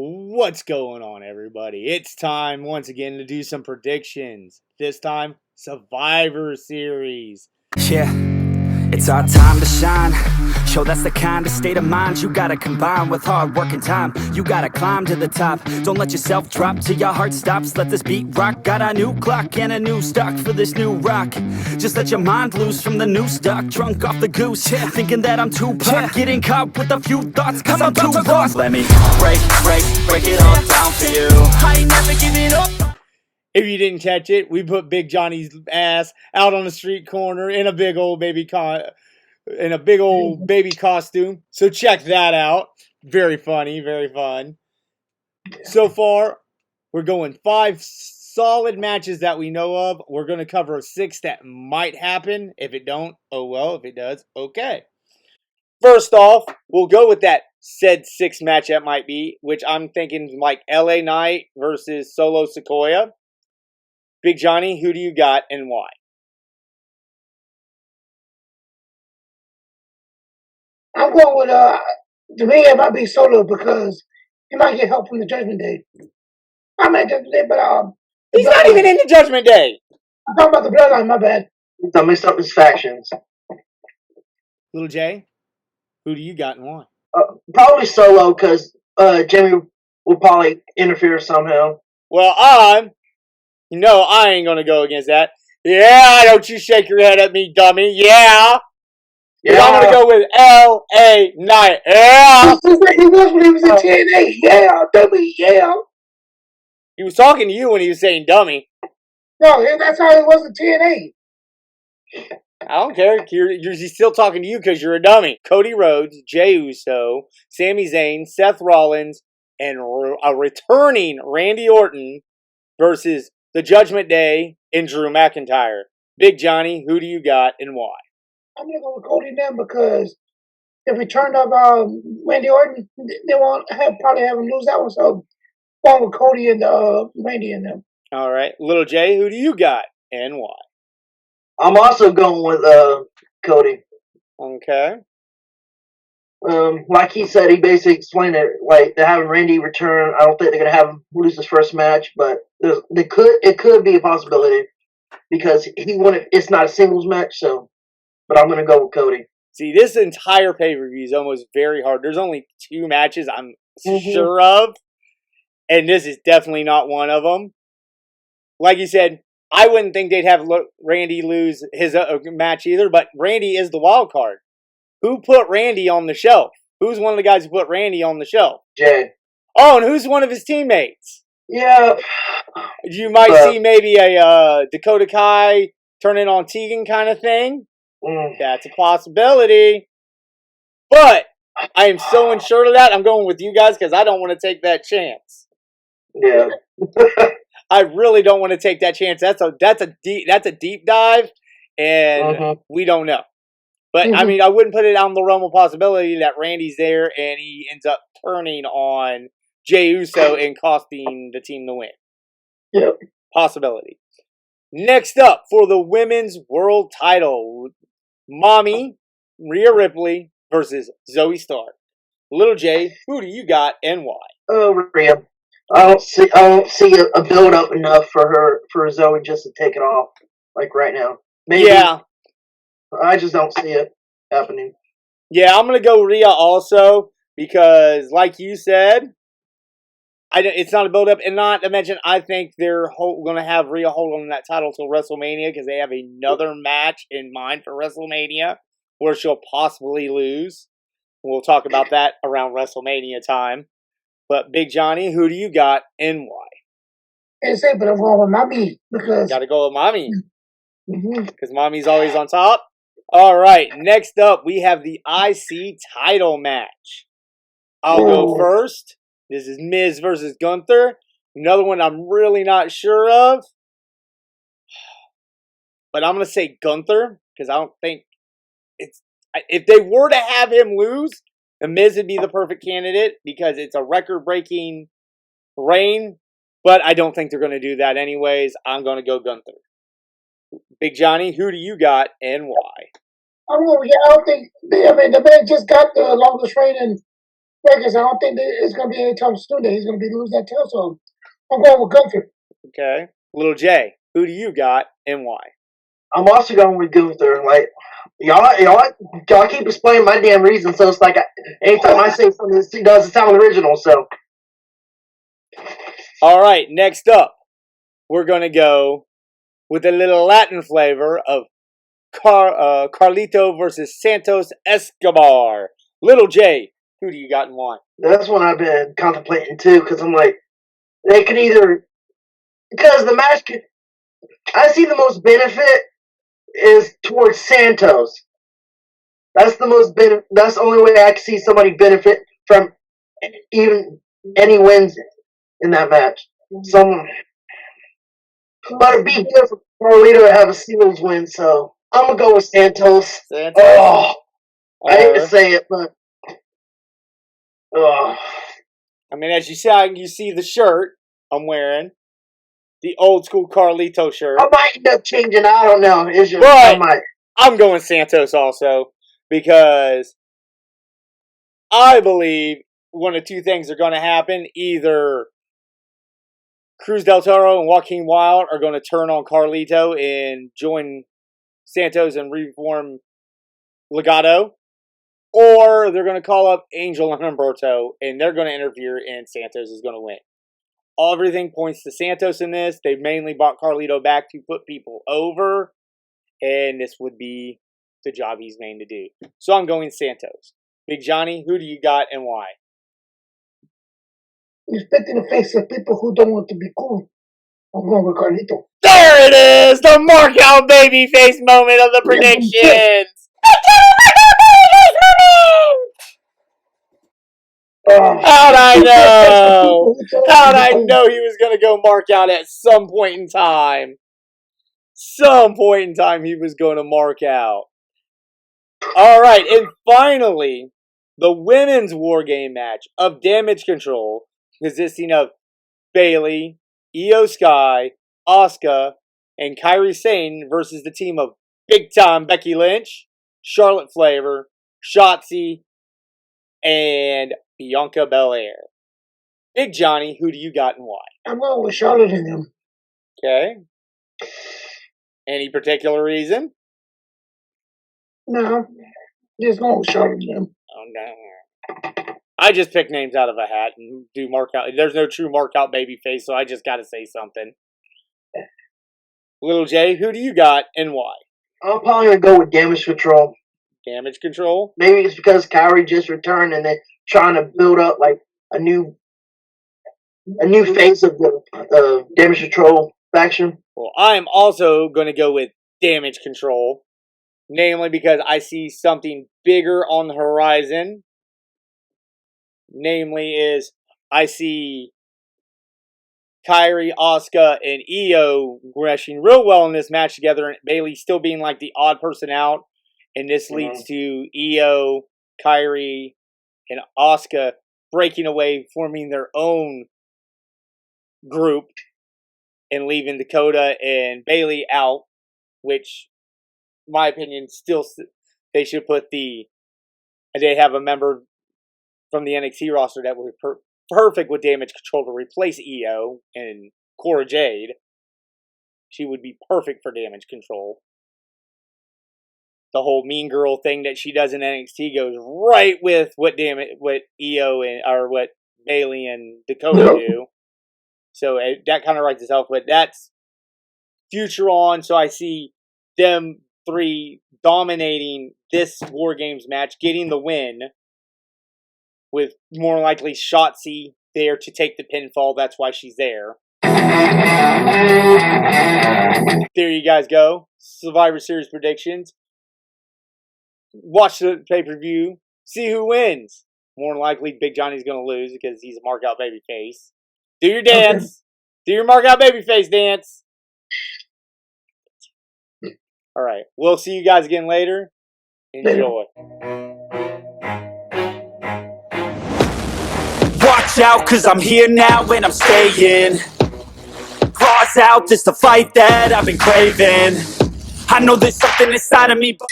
What's going on, everybody? It's time once again to do some predictions. This time, Survivor Series. Yeah, it's our time to shine. Show that's the kind of state of mind you gotta combine with hard work and time. You gotta climb to the top. Don't let yourself drop till your heart stops. Let this beat rock. Got a new clock and a new stock for this new rock. Just let your mind loose from the new stock. Drunk off the goose, thinking that I'm too pop. Getting caught with a few thoughts cause I'm too lost. Let me break it all down for you. I ain't never giving up. If you didn't catch it, we put Big Johnny's ass out on the street corner in a big old baby costume. So check that out. Very funny, very fun. So far, we're going 5 solid matches that we know of. We're going to cover 6 that might happen. If it don't, oh well. If it does, okay. First off, we'll go with that said 6 match that might be, which I'm thinking like LA Knight versus Solo Sequoia. Big Johnny, who do you got and why? I'm going with to me it might be Solo because he might get help from the Judgment Day. I meant Judgment Day, but He's not even in the Judgment Day. I'm talking about the Bloodline. My bad. I mixed up his factions. Little J, who do you got and why? Probably Solo because Jimmy will probably interfere somehow. Well, I ain't gonna go against that. Yeah, don't you shake your head at me, dummy. Yeah. I'm gonna go with L.A. Knight. Yeah. He was when he was in TNA. Yeah, dummy. Yeah. He was talking to you when he was saying dummy. No, that's how he was in TNA. I don't care. He's still talking to you because you're a dummy. Cody Rhodes, Jey Uso, Sami Zayn, Seth Rollins, and a returning Randy Orton versus the Judgment Day and Drew McIntyre. Big Johnny, who do you got and why? I'm gonna go with Cody and them because if we turned up Randy Orton, they won't probably have him lose that one. So going with Cody and Randy and them. All right, Little J, who do you got and why? I'm also going with Cody. Okay. Like he said, he basically explained it. Like they're having Randy return. I don't think they're gonna have him lose his first match, but it could be a possibility because he wanted. It's not a singles match, so. But I'm gonna go with Cody. See, this entire pay-per-view is almost very hard. There's only 2 matches I'm sure of, and this is definitely not one of them. Like you said, I wouldn't think they'd have Randy lose his match either, but Randy is the wild card. Who put Randy on the shelf? Who's one of the guys who put Randy on the shelf? Jay. Oh, and who's one of his teammates? Yeah. You might see maybe a Dakota Kai turning on Tegan kind of thing. That's a possibility. But I am so unsure of that. I'm going with you guys because I don't want to take that chance. Yeah. I really don't want to take that chance. That's a deep dive, and we don't know. But I mean, I wouldn't put it on the realm of possibility that Randy's there and he ends up turning on Jey Uso and costing the team the win. Yep. Possibility. Next up for the women's world title, Mommy Rhea Ripley versus Zoe Stark. Little J, who do you got and why? Oh, Rhea. I don't see a build up enough for Zoe just to take it off like right now. Maybe. Yeah. I just don't see it happening. Yeah, I'm gonna go Rhea also because, like you said, it's not a build up, and not to mention, I think they're gonna have Rhea hold on that title till WrestleMania because they have another match in mind for WrestleMania where she'll possibly lose. We'll talk about that around WrestleMania time. But Big Johnny, who do you got and why? I say, but I'm going with Mommy because gotta go with Mommy because Mommy's always on top. All right, next up we have the IC title match. I'll go first. This is Miz versus Gunther. Another one I'm really not sure of. But I'm going to say Gunther because I don't think it's... If they were to have him lose, the Miz would be the perfect candidate because it's a record-breaking reign. But I don't think they're going to do that anyways. I'm going to go Gunther. Big Johnny, who do you got and why? I don't think... the man just got the longest reign in Vegas, I don't think that it's going to be anytime soon that he's going to be losing that tail. So I'm going with Gunther. Okay. Little J, who do you got and why? I'm also going with Gunther. Like y'all keep explaining my damn reason, so it's like anytime I say something, it doesn't sound original. So All right, next up, we're going to go with a little Latin flavor of Carlito versus Santos Escobar. Little J, who do you got and why? that's what I've been contemplating too. Because I'm like, they could either because the match could. I see the most benefit is towards Santos. That's the most that's the only way I can see somebody benefit from even any wins in that match. But it'd be good for Carlito to have a singles win, so I'm gonna go with Santos. Santos? Oh, I hate to say it, but I mean, as you see the shirt I'm wearing, the old school Carlito shirt. I might end up changing. I don't know. It's just But I might. I'm going Santos also because I believe one of two things are going to happen. Either Cruz del Toro and Joaquin Wilde are going to turn on Carlito and join Santos and reform Legado, or they're going to call up Angel and Humberto and they're going to interfere and Santos is going to win. Everything points to Santos in this. They mainly bought Carlito back to put people over, and this would be the job he's named to do. So I'm going Santos. Big Johnny, who do you got and why? You spit in the face of people who don't want to be cool. I'm going with Carlito. There it is! The mark out babyface moment of the predictions! How'd I know? How'd I know he was going to go mark out at some point in time? Some point in time he was going to mark out. Alright, and finally, the women's war game match of Damage Control, consisting of Bayley, Io Sky, Asuka, and Kairi Sane versus the team of Big Time Becky Lynch, Charlotte Flair, Shotzi, and Bianca Belair. Big Johnny, who do you got and why? I'm going with Charlotte and them. Okay. Any particular reason? No, just going with Charlotte and them. Oh, no. I just pick names out of a hat and do mark out. There's no true mark out baby face, so I just got to say something. Little J, who do you got and why? I'm probably gonna go with Damage Control. Damage Control? Maybe it's because Kairi just returned and they're trying to build up like a new phase of the Damage Control faction. Well, I am also going to go with Damage Control. Namely because I see something bigger on the horizon. Namely is I see Kairi, Asuka, and Io meshing real well in this match together, and Bayley still being like the odd person out. And this leads to Io, Kairi, and Asuka breaking away, forming their own group, and leaving Dakota and Bayley out, which, in my opinion, still they should put they have a member from the NXT roster that would be perfect with Damage Control to replace Io and Cora Jade. She would be perfect for Damage Control. The whole mean girl thing that she does in NXT goes right with what Io or what Bayley and Dakota do. So that kind of writes itself, but that's future on. So I see them three dominating this War Games match, getting the win, with more likely Shotzi there to take the pinfall. That's why she's there. There you guys go. Survivor Series predictions. Watch the pay-per-view. See who wins. More than likely, Big Johnny's going to lose because he's a mark-out babyface. Do your dance. Okay. Do your mark-out babyface dance. All right. We'll see you guys again later. Enjoy. Watch out, cause I'm here now and I'm staying. Claws out, this the fight that I've been craving. I know there's something inside of me, but